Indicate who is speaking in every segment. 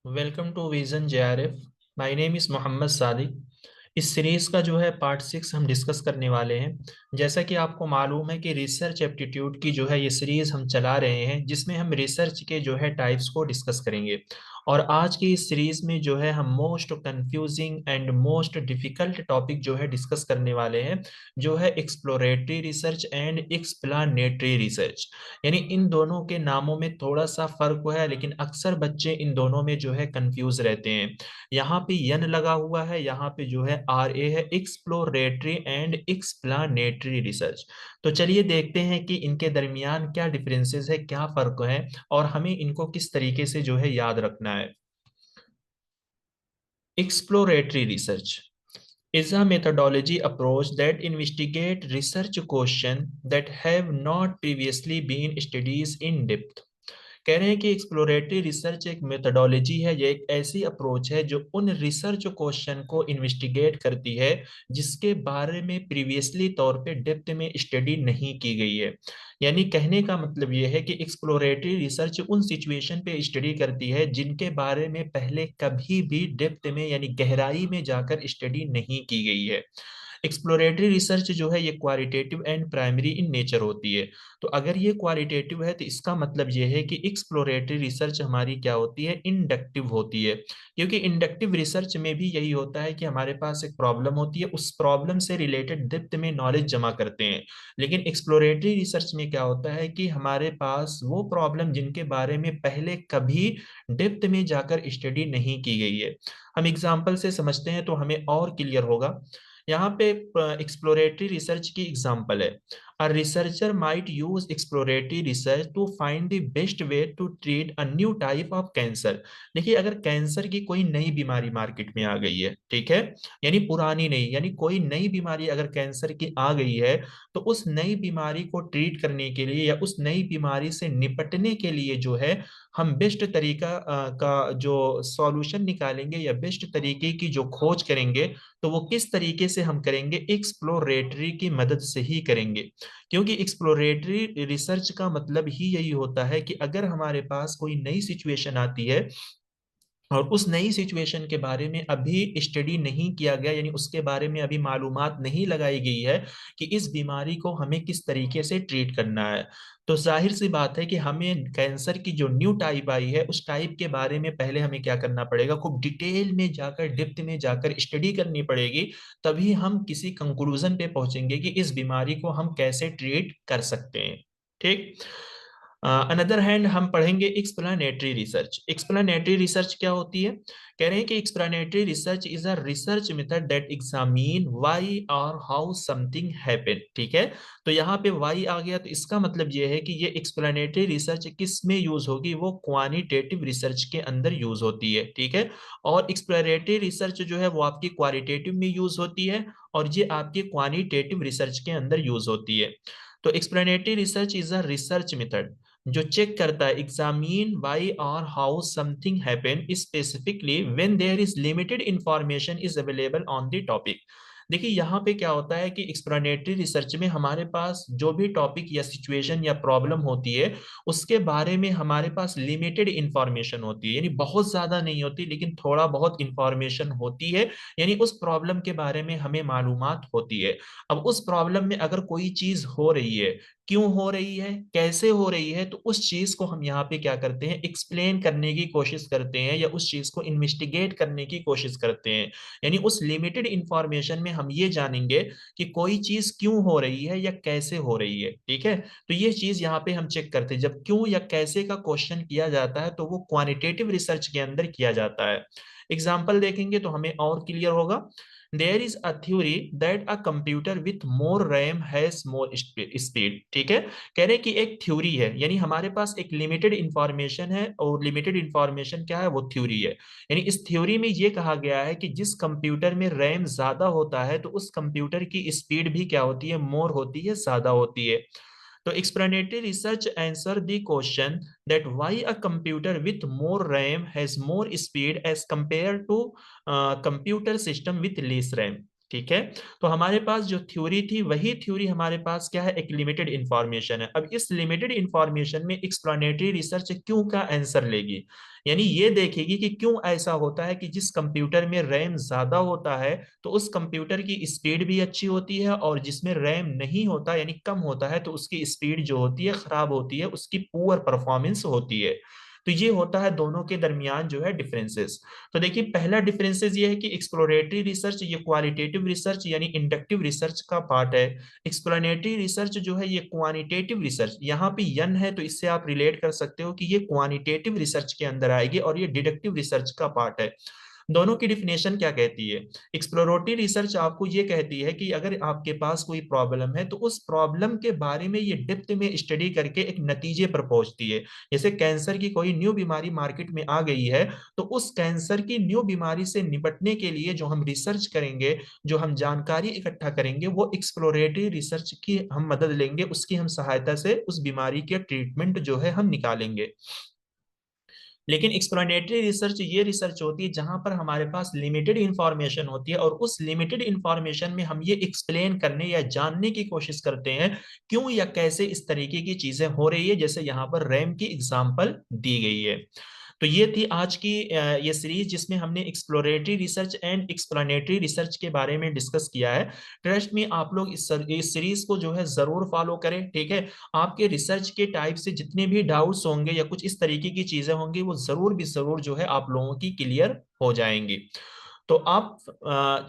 Speaker 1: Welcome to vision JRF. My name is Mohammad Sadiq. इस series का जो है पार्ट 6 हम डिस्कस करने वाले हैं। जैसा कि आपको मालूम है कि रिसर्च एप्टीट्यूड की जो है ये सीरीज हम चला रहे हैं, जिसमें हम रिसर्च के जो है टाइप्स को डिस्कस करेंगे। और आज की इस सीरीज में जो है हम most confusing and most difficult topic जो है डिस्कस करने वाले हैं, जो है exploratory research and explanatory research. यानी इन दोनों के नामों में थोड़ा सा फर्क है, लेकिन अक्सर बच्चे इन दोनों में जो है कंफ्यूज रहते हैं। यहाँ पे यन लगा हुआ है, यहाँ पे जो है आर ए है, एक्सप्लोरेटरी एंड एक्सप्लानेटरी रिसर्च। तो चलिए देखते हैं कि इनके दरमियान क्या डिफरेंसेस है, क्या फर्क है, और हमें इनको किस तरीके से जो है याद रखना है। Exploratory research is a methodology approach that investigate research question that have not previously been studies in depth। कह रहे हैं कि एक्सप्लोरेटरी रिसर्च एक मेथोडोलॉजी है, ये एक ऐसी अप्रोच है जो उन रिसर्च क्वेश्चन को इन्वेस्टिगेट करती है जिसके बारे में प्रीवियसली तौर पे डेप्थ में स्टडी नहीं की गई है। यानी कहने का मतलब ये है कि एक्सप्लोरेटरी रिसर्च उन सिचुएशन पे स्टडी करती है जिनके बारे में पहले कभी भी डेप्थ में यानी गहराई में जाकर स्टडी नहीं की गई है। एक्सप्लोरेटरी रिसर्च जो है ये qualitative and primary in nature होती है। तो अगर ये क्वालिटेटिव है तो इसका मतलब ये है कि एक्सप्लोरेटरी रिसर्च हमारी क्या होती है, इंडक्टिव होती है। क्योंकि इंडक्टिव रिसर्च में भी यही होता है कि हमारे पास एक प्रॉब्लम होती है, उस प्रॉब्लम से रिलेटेड डेप्थ में नॉलेज जमा करते हैं। लेकिन एक्सप्लोरेटरी रिसर्च में क्या होता है कि हमारे पास वो प्रॉब्लम जिनके बारे में पहले कभी डेप्थ में जाकर स्टडी नहीं की गई है। हम एग्जाम्पल से समझते हैं तो हमें और क्लियर होगा। यहाँ पे एक्सप्लोरेटरी रिसर्च की एग्जांपल है। A researcher might use exploratory research to find the best way to treat a new type of cancer. देखिए, अगर कैंसर की कोई नई बीमारी मार्केट में आ गई है, ठीक है, यानी पुरानी नहीं, यानी कोई नई बीमारी अगर कैंसर की आ गई है, तो उस नई बीमारी को ट्रीट करने के लिए या उस नई बीमारी से निपटने के लिए जो है हम बेस्ट तरीका का जो सॉल्यूशन निकालेंगे या बेस्ट तरीके की जो खोज करेंगे, तो वो किस तरीके से हम करेंगे, एक्सप्लोरेटरी की मदद से ही करेंगे। क्योंकि एक्सप्लोरेटरी रिसर्च का मतलब ही यही होता है कि अगर हमारे पास कोई नई सिचुएशन आती है और उस नई सिचुएशन के बारे में अभी स्टडी नहीं किया गया, यानी उसके बारे में अभी मालूमात नहीं लगाई गई है कि इस बीमारी को हमें किस तरीके से ट्रीट करना है, तो जाहिर सी बात है कि हमें कैंसर की जो न्यू टाइप आई है उस टाइप के बारे में पहले हमें क्या करना पड़ेगा, खूब डिटेल में जाकर डेप्थ में जाकर स्टडी करनी पड़ेगी। तभी हम किसी कंक्लूजन पे पहुंचेंगे कि इस बीमारी को हम कैसे ट्रीट कर सकते हैं। ठीक। अनदर हैंड हम पढ़ेंगे एक्सप्लानेटरी रिसर्च। एक्सप्लानेटरी रिसर्च क्या होती है? कह रहे हैं कि explanatory research is a research method that examine why और हाउ समथिंग हैपन। ठीक है, तो यहाँ पे व्हाई आ गया, तो इसका मतलब ये है कि ये एक्सप्लानेटरी रिसर्च किस में यूज होगी, वो क्वानिटेटिव रिसर्च के अंदर यूज होती है। ठीक है, और एक्सप्लोरेटरी रिसर्च जो है वो आपकी क्वालिटेटिव में यूज होती है, और ये आपकी क्वानिटेटिव रिसर्च के अंदर यूज होती है। तो explanatory research is a research method जो चेक करता है, एग्जामिन व्हाई और how something happen specifically when there is limited information is available on the topic. देखिए, यहाँ पे क्या होता है कि एक्सप्लेनेटरी रिसर्च में हमारे पास जो भी टॉपिक या सिचुएशन या प्रॉब्लम होती है उसके बारे में हमारे पास लिमिटेड इंफॉर्मेशन होती है, यानी बहुत ज्यादा नहीं होती लेकिन थोड़ा बहुत इंफॉर्मेशन होती है। यानी उस प्रॉब्लम के बारे में हमें मालूमात होती है। अब उस प्रॉब्लम में अगर कोई चीज हो रही है, क्यों हो रही है, कैसे हो रही है, तो उस चीज को हम यहाँ पे क्या करते हैं, एक्सप्लेन करने की कोशिश करते हैं या उस चीज को इन्वेस्टिगेट करने की कोशिश करते हैं। यानी उस लिमिटेड इंफॉर्मेशन में हम ये जानेंगे कि कोई चीज क्यों हो रही है या कैसे हो रही है। ठीक है, तो ये चीज यहाँ पे हम चेक करते हैं। जब क्यों या कैसे का क्वेश्चन किया जाता है तो वो क्वानिटेटिव रिसर्च के अंदर किया जाता है। एग्जाम्पल देखेंगे तो हमें और क्लियर होगा। There is a theory that a computer with more RAM has more speed. ठीक है, कह रहे हैं कि एक थ्योरी है, यानी हमारे पास एक लिमिटेड इंफॉर्मेशन है, और लिमिटेड इंफॉर्मेशन क्या है, वो थ्योरी है। यानी इस थ्योरी में ये कहा गया है कि जिस कंप्यूटर में रैम ज्यादा होता है तो उस कंप्यूटर की स्पीड भी क्या होती है, मोर होती है, ज्यादा होती है। तो explanatory research answer the question that why a computer with more RAM has more speed as compared to computer system with less RAM। ठीक है। तो हमारे पास जो थ्योरी थी वही थ्योरी हमारे पास क्या है, एक लिमिटेड इंफॉर्मेशन है। अब इस लिमिटेड इंफॉर्मेशन में एक्सप्लेनेटरी रिसर्च क्यों का आंसर लेगी, यानी ये देखेगी कि क्यों ऐसा होता है कि जिस कंप्यूटर में रैम ज्यादा होता है तो उस कंप्यूटर की स्पीड भी अच्छी होती है, और जिसमें रैम नहीं होता यानी कम होता है तो उसकी स्पीड जो होती है खराब होती है, उसकी पुअर परफॉर्मेंस होती है। तो ये होता है दोनों के दरमियान जो है डिफरेंसेस। तो देखिए पहला डिफरेंसेस ये है कि एक्सप्लोरेटरी रिसर्च ये क्वालिटेटिव रिसर्च यानी इंडक्टिव रिसर्च का पार्ट है। एक्सप्लेनेटरी रिसर्च जो है ये क्वानिटेटिव रिसर्च, यहाँ पे यन है तो इससे आप रिलेट कर सकते हो कि ये क्वानिटेटिव रिसर्च के अंदर आएगी, और ये डिडक्टिव रिसर्च का पार्ट है। दोनों की डिफिनेशन क्या कहती है? एक्सप्लोरेटरी रिसर्च आपको ये कहती है कि अगर आपके पास कोई प्रॉब्लम है तो उस प्रॉब्लम के बारे में ये डेप्थ में स्टडी करके एक नतीजे पर पहुंचती है। जैसे कैंसर की कोई न्यू बीमारी मार्केट में आ गई है, तो उस कैंसर की न्यू बीमारी से निपटने के लिए जो हम रिसर्च करेंगे, जो हम जानकारी इकट्ठा करेंगे, वो एक्सप्लोरेटरी रिसर्च की हम मदद लेंगे, उसकी हम सहायता से उस बीमारी के ट्रीटमेंट जो है हम निकालेंगे। लेकिन एक्सप्लेनेटरी रिसर्च ये रिसर्च होती है जहां पर हमारे पास लिमिटेड इंफॉर्मेशन होती है, और उस लिमिटेड इंफॉर्मेशन में हम ये एक्सप्लेन करने या जानने की कोशिश करते हैं क्यों या कैसे इस तरीके की चीजें हो रही है, जैसे यहाँ पर रैम की एग्जांपल दी गई है। तो ये थी आज की ये सीरीज जिसमें हमने exploratory research and explanatory research के बारे में डिस्कस किया है। ट्रस्ट में आप लोग इस सीरीज को जो है जरूर फॉलो करें, ठीक है। आपके रिसर्च के टाइप से जितने भी डाउट्स होंगे या कुछ इस तरीके की चीजें होंगी वो जरूर भी जरूर जो है आप लोगों की क्लियर हो जाएंगी। तो आप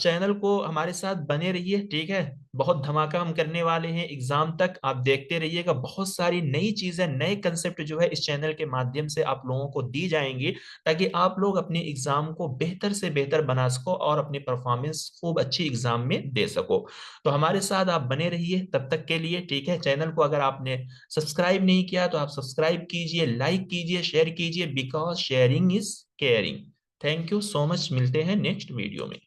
Speaker 1: चैनल को हमारे साथ बने रहिए, ठीक है। बहुत धमाका हम करने वाले हैं एग्जाम तक, आप देखते रहिएगा। बहुत सारी नई चीजें, नए कंसेप्ट जो है इस चैनल के माध्यम से आप लोगों को दी जाएंगी, ताकि आप लोग अपने एग्जाम को बेहतर से बेहतर बना सको और अपनी परफॉर्मेंस खूब अच्छी एग्जाम में दे सको। तो हमारे साथ आप बने रहिए तब तक के लिए, ठीक है। चैनल को अगर आपने सब्सक्राइब नहीं किया तो आप सब्सक्राइब कीजिए, लाइक कीजिए, शेयर कीजिए, because sharing is caring. Thank you so much, मिलते हैं नेक्स्ट वीडियो में।